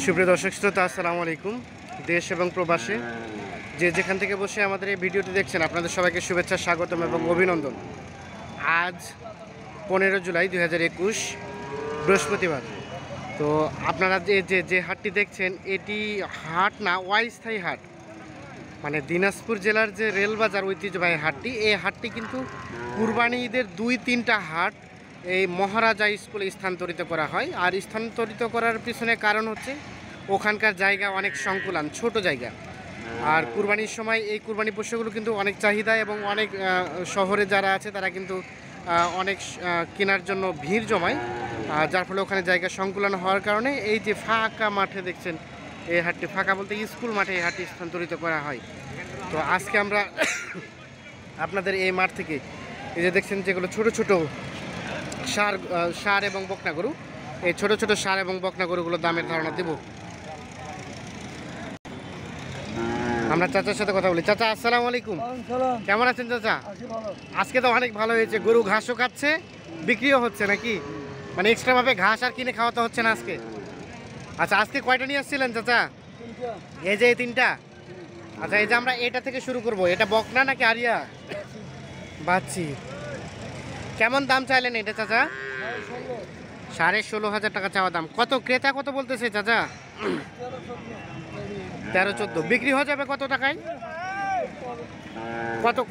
সুপ্রিয় দর্শক শ্রোতা, আসসালামু আলাইকুম। দেশ এবং প্রবাসে যে যেখান থেকে বসে আমাদের এই ভিডিওটি দেখছেন, আপনাদের সবাইকে শুভেচ্ছা, স্বাগতম এবং অভিনন্দন। আজ 15 জুলাই 2021 বৃহস্পতিবার। তো আপনারা যে হাটটি দেখছেন, এটি হাট না, অস্থায়ী হাট, মানে দিনাজপুর জেলার যে রেলবাজার ঐতিহ্যবাহী হাটটি, এই হাটটি কিন্তু কুরবানি ঈদের 2-3টা হাট এই মহারাজা স্কুলে স্থানান্তরিত করা হয়। আর স্থানান্তরিত করার পিছনে কারণ হচ্ছে ওখানকার জায়গা অনেক সংকুলান, ছোট জায়গা। আর কুরবানির সময় এই কুরবানি পশুগুলো কিন্তু অনেক চাহিদা, এবং অনেক শহরে যারা আছে তারা কিন্তু অনেক কেনার জন্য ভিড় জমায়, যার ফলে ওখানে জায়গা সংকুলান হওয়ার কারণে এই যে ফাঁকা মাঠে দেখছেন, এই হাটটি ফাঁকা বলতে স্কুল মাঠে এই হাটটি স্থানান্তরিত করা হয়। তো আজকে আমরা আপনাদের এই মাঠ থেকে এই যে দেখছেন যেগুলো ছোট ছোট ষাঁড় এবং বকনা গরু, এই ছোট ছোট ষাঁড় এবং বকনা গরুগুলোর দামের ধারণা দেব। আমরা চাচার সাথে কথা বলি। চাচা, আসসালামু আলাইকুম। কেমন আছেন চাচা? আজকে তো অনেক ভালো হয়েছে, গরু ঘাসও খাচ্ছে, বিক্রিও হচ্ছে নাকি? মানে এক্সট্রা ভাবে ঘাস আর কিনে খাওয়াতে হচ্ছে না আজকে? আচ্ছা, আজকে কয়টা নিয়ে আসছিলেন চাচা? এই যে এই 3টা। আচ্ছা, এই যে আমরা এটা থেকে শুরু করব। এটা বকনা নাকি আরিয়া? বাচ্চি। কেমন দাম চাইলেন এটা চাচা? 16,500 টাকা চাওয়া দাম। কত ক্রেতা কত বলতেছে চাচা? 13-14। বিক্রি হয়ে যাবে কত টাকায়?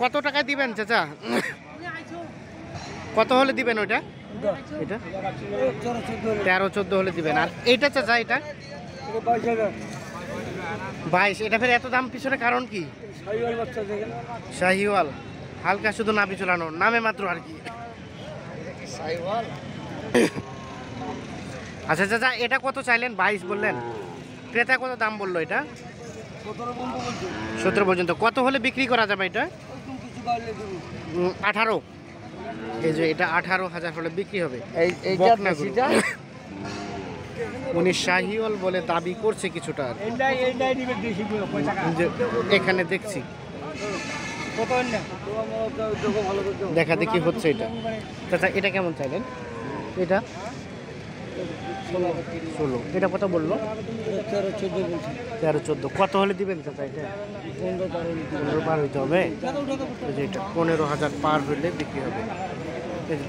কত টাকায় দিবেন চাচা? কত হলে দিবেন ওইটা? এটা 13-14 হলে দিবেন। আর এইটা চাচা, এটা 22। এটা ফের এত দাম পিছনে কারণ কি? শাহিওয়াল, হালকা শুধু নাভি চলানো, নামে মাত্র আর কি। আচ্ছা চাচা, এটা কত চাইলেন? 22 বললেন। ক্রেতা কত দাম বললো? এটা 17 পর্যন্ত। কত হলে বিক্রি করা যাবে এটা? 18। এই যে এটা 18,000 হলে বিক্রি হবে। উনি শাহিওয়াল বলে দাবি করছে কিছুটা, এখানে দেখছি দেখা দেখি হচ্ছে এটা। চাচা, এটা কেমন চাইলেন? এটা 16। এটা কত বললো? 13-14। কত হলে দিবেন চাচা? এটা 15 পার হইতে হবে। এটা 15,000 পার হইলে বিক্রি হবে।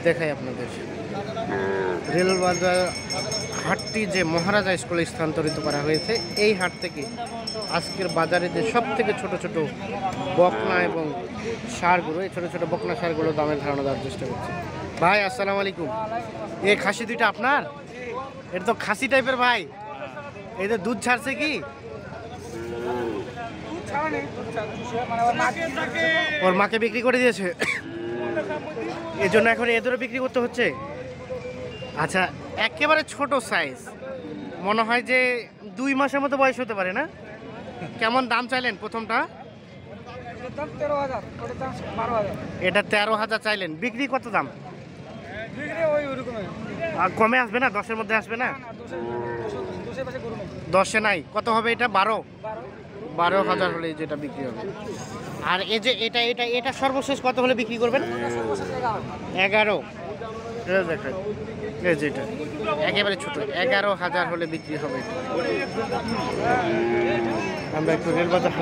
দেখাই আপনাদের রেলবাজার হাটটি যে মহারাজা স্কুলে স্থানান্তরিত করা হয়েছে, এই হাট থেকে আজকের বাজারে যে সব থেকে ছোট ছোট বকনা এবং ষাঁড়গুলো, এই ছোট ছোট বকনা ষাঁড়গুলো দামের ধারণা দেওয়ার চেষ্টা করছি। ভাই, আসসালামু আলাইকুম। এই খাসি দুইটা আপনার? এটা তো খাসি টাইপের ভাই। এই যে দুধ ছাড়ছে কি? ওর মাকে বিক্রি করে দিয়েছে, এই জন্য এখন এদেরও বিক্রি করতে হচ্ছে। আচ্ছা, একেবারে ছোট সাইজ, মনে হয় যে 2 মাসের মতো বয়স হতে পারে না? কেমন দাম চাইলেন প্রথমটা? এটা 13,000 চাইলেন। বিক্রি কত দাম? আর কমে আসবে না? 10-এর মধ্যে আসবে না? 10-এ নাই। কত হবে এটা? 12,000 হলে যেটা বিক্রি হবে। আর এই যে এটা সর্বশেষ কত হলে বিক্রি করবেন? 11। এই যেটা একেবারে ছোট, 11,000 হলে বিক্রি হবে। আমরা একটু রেলবাজার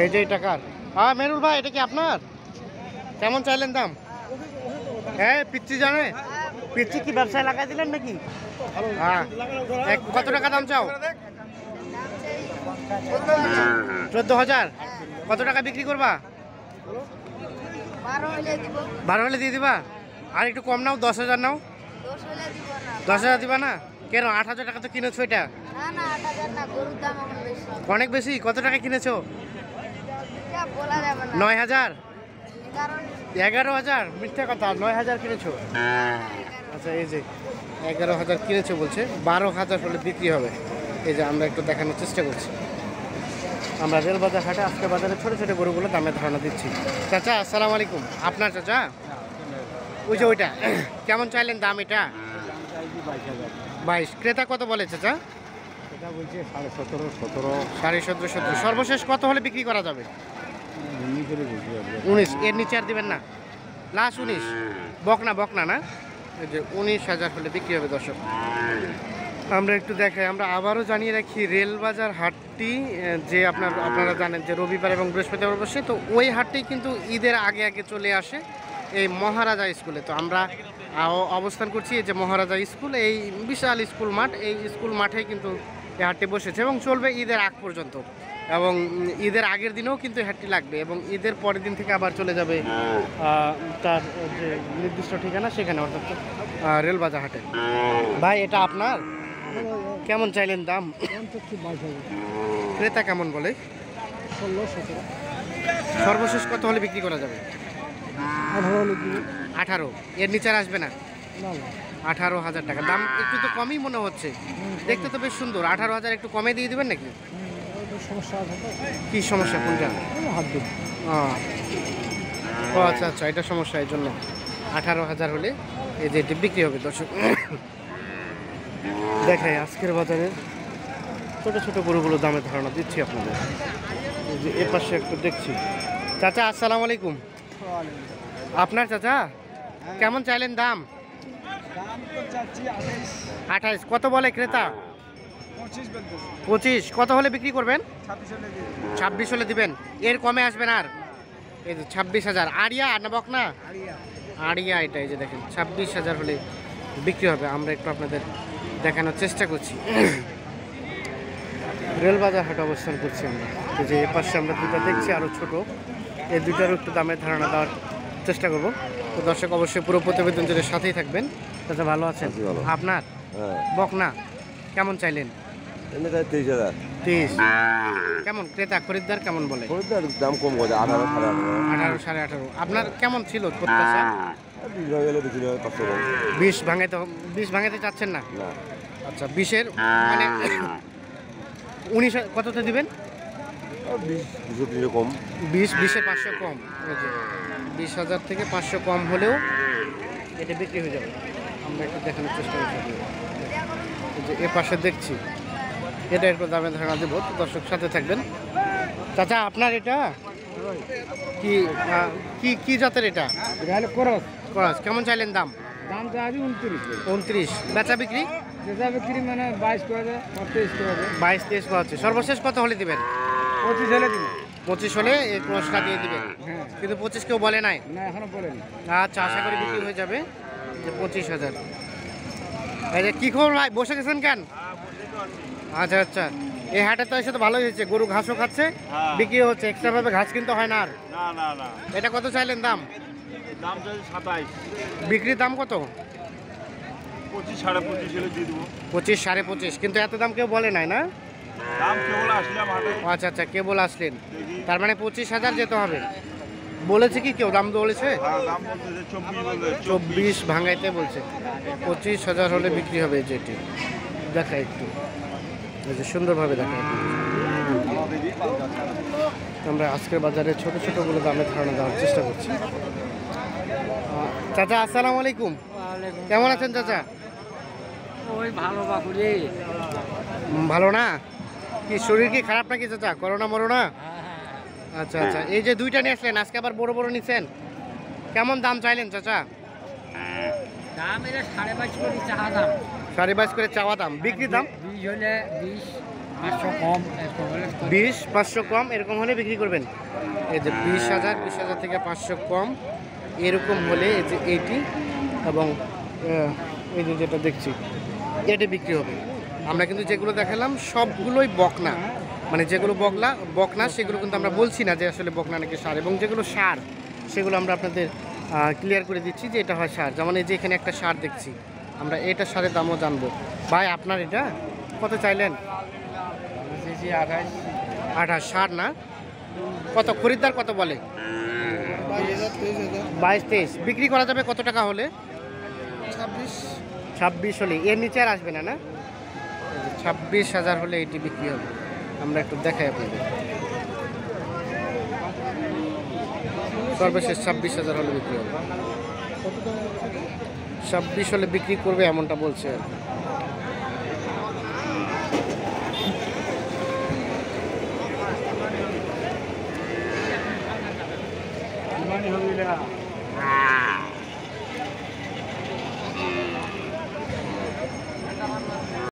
এই যে টাকার। হ্যাঁ মেনুল ভাই, এটা কি আপনার? কেমন চাইলেন দাম? হ্যাঁ, পিচ্ছি জানে। পিচ্ছি কি ব্যবসায় লাগাই দিলেন নাকি? হ্যাঁ। কত টাকা দাম চাও? 14,000। কত টাকা বিক্রি করবা? 12 হলে দিয়ে দিবা। আর একটু কম নাও, 10,000 নাও। 10,000 দিবা না? কেন? 8,000 টাকা তো কিনেছো এটা। অনেক বেশি। কত টাকা কিনেছো? 9,000। 11,000? মিথ্যা কথা, 9,000 কিনেছো। আচ্ছা, এই যে 11,000 কিনেছো বলছে, 12,000 হলে বিক্রি হবে। এই যে আমরা একটু দেখানোর চেষ্টা করছি। আমরা রেলবাজার হাটে আজকে বাজারে ছোটো ছোটো গরুগুলো দামের ধারণা দিচ্ছি। চাচা, আসসালামু আলাইকুম। আপনার চাচা? ওই যে ওইটা কেমন চাইলেন দাম? এটা 22। ক্রেতা কত বলে চাচা? এটা বলছে 17.5, 17। 17.5, 17। সর্বশেষ কত হলে বিক্রি করা যাবে? 19 করে বলছি। 19। এর নিচে আর দিবেন না? লাস্ট 19। বকনা না? এই যে 19,000 হলে বিক্রি হবে দর্শক। আমরা একটু দেখাই, আমরা আবারও জানিয়ে রাখি রেলবাজার হাটটি যে আপনারা জানেন যে রবিবার এবং বৃহস্পতিবার বসে, তো ওই হাটটি কিন্তু ঈদের আগে আগে চলে আসে এই মহারাজা স্কুলে। তো আমরা অবস্থান করছি এই যে মহারাজা স্কুল, এই বিশাল স্কুল মাঠ, এই স্কুল মাঠে কিন্তু এই হাটটি বসেছে এবং চলবে ঈদের আগ পর্যন্ত, এবং ঈদের আগের দিনেও কিন্তু এই হাটটি লাগবে এবং ঈদের পরের দিন থেকে আবার চলে যাবে তার যে নির্দিষ্ট ঠিকানা সেখানে, অর্থাৎ রেলবাজার হাটে। ভাই এটা আপনার? কেমন চাইলেন দাম? ক্রেতা কেমন বলে? 16-17 সর্বশেষ কত হলে বিক্রি করা যাবে? 18। এর নিচে আর আসবে না? 18,000 টাকা দাম। একটু তো কমই মনে হচ্ছে, দেখতে তো বেশ সুন্দর। 18,000 একটু কমে দিয়ে দিবেন নাকি? সমস্যা আছে। কি সমস্যা কোনটা? হাত দিন। ও আচ্ছা আচ্ছা, এটা সমস্যা, এই জন্য 18,000 হলে এই যে এটি বিক্রি হবে দর্শক। দেখাই আজকের বাজারে ছোট ছোট গরুগুলো দামের ধারণা দিচ্ছি আপনাদের। এই যে এ পাশে একটু দেখছি। চাচা আসসালামু আলাইকুম। আপনার চাচা কেমন চাইলেন দাম? 28। কত বলে ক্রেতা? 25। কত হলে বিক্রি করবেন? 26 হলে দিবেন। এর কমে আসবেন আর? এই যে 26,000। আড়িয়া না বকনা? আড়িয়া এটা, এই যে দেখেন 26,000 হলে বিক্রি হবে। আমরা একটু আপনাদের দেখানোর চেষ্টা করছি। রেলবাজার হাট অবস্থান করছি আমরা। এই যে এ পাশে আমরা দুটো দেখছি আরও ছোট, এই দুটারও একটু দামের ধারণা দেওয়ার চেষ্টা করব। তো দর্শক অবশ্যই পুরো প্রতিবেদন জুড়ে সাথেই থাকবেন। চাচা ভালো আছেন? আপনার বকনা কেমন চাইলেন? 23,000। 23। কেমন ক্রেতা খরিদ্দার কেমন বলে? দাম কম করে 18, 18, 18.5। আপনার কেমন ছিল প্রত্যাশা? 20 ভাঙাইতে, 20 ভাঙাইতে চাচ্ছেন না? আচ্ছা 20-এর মানে 19 কততে দিবেন? 20 কম। 20-এর 500 কম। 20,000 থেকে 500 কম হলেও এটা বিক্রি হয়ে যাবে। আমরা একটু দেখানোর চেষ্টা করছি। এই যে এ পাশে দেখছি, এটা একটু দামের ধারণা দেবো, তো দর্শক সাথে থাকবেন। চাচা আপনার এটা কি কি জাতের? এটা করস। ক্রস। কেমন চাইলেন দাম? দাম তো আজ 29। 29। বেচা বিক্রি? বেচা বিক্রি মানে 22 করে দেয়, 23 করে দেয়। 22-23 করা হচ্ছে। সর্বশেষ কত হলে দিবেন? 25 হলে দিন। 25 হলে এই ক্রসটা দিয়ে দিবেন। হ্যাঁ। কিন্তু 25 কেউ বলে নাই? না এখনো বলেনি। আচ্ছা, আশা করি বিক্রি হয়ে যাবে যে 25,000। এই যে কি খবর ভাই, বসে গেছেন কেন? আচ্ছা আচ্ছা, এই হাটে তো এসে তো ভালোই হয়েছে, গরু ঘাসও খাচ্ছে, বিক্রি হচ্ছে, এক্সট্রা ভাবে ঘাস কিনতে হয় না আর। না। এটা কত চাইলেন দাম? দাম চাইছে 27। বিক্রির দাম কত? 25, 25.5 হলে দিয়ে দেবো। 25, 25.5। কিন্তু এত দাম কেউ বলে নাই না? দাম কেবল আসলাম হাটে। আচ্ছা আচ্ছা, কেবল আসলেন, তার মানে 25,000 যেতে হবে। বলেছে কি কেউ দাম বলেছে? দাম বলতেছে 24 বলতে। 24 ভাঙাইতে বলছে। 25,000 হলে বিক্রি হবে। যেটি দেখা একটু, এই যে সুন্দরভাবে দেখা। আমরা আজকের বাজারে ছোট ছোটগুলো দামের ধারণা দেওয়ার চেষ্টা করছি। চাচা আসসালামু আলাইকুম। কেমন আছেন চাচা? ওই ভালো বাকুড়ি। ভালো না? কি শরীর কি খারাপ নাকি চাচা? করোনা মরোনা? আচ্ছা আচ্ছা, এই যে দুইটা নিয়ে আসলেন, আজকে আবার বড় বড় নিচ্ছেন, কেমন দাম চাইলেন চাচা? দাম এটা 22.5 করে চাহা দাম। 22.5 করে চাওয়া দাম। বিক্রি দাম? 20 হলে 20, 500 কম, এরকম হলে 20, 500 কম এরকম হলে বিক্রি করবেন। এই যে 20,000 থেকে 500 কম এরকম হলে এই যে এইটি, এবং এই যে যেটা দেখছি এটা বিক্রি হবে। আমরা কিন্তু যেগুলো দেখালাম সবগুলোই বকনা, মানে যেগুলো বকনা সেগুলো কিন্তু আমরা বলছি না যে আসলে বকনা নাকি সার, এবং যেগুলো সার সেগুলো আমরা আপনাদের ক্লিয়ার করে দিচ্ছি যে এটা হয় সার। যেমন এই যে এখানে একটা সার দেখছি, আমরা এটা সারের দামও জানবো। ভাই আপনার এটা কত চাইলেন? 28। সার না? কত খরিদ্দার কত বলে? 22-23। বিক্রি করা যাবে কত টাকা হলে? 26 হলে। এর নিচে আর আসবে না? 26,000 হলে এটি বিক্রি হবে। আমরা একটু দেখাই আপনাদের। সর্বশেষ 26,000 হলে বিক্রি হবে। 26 হলে বিক্রি করবে এমনটা বলছে আর কি।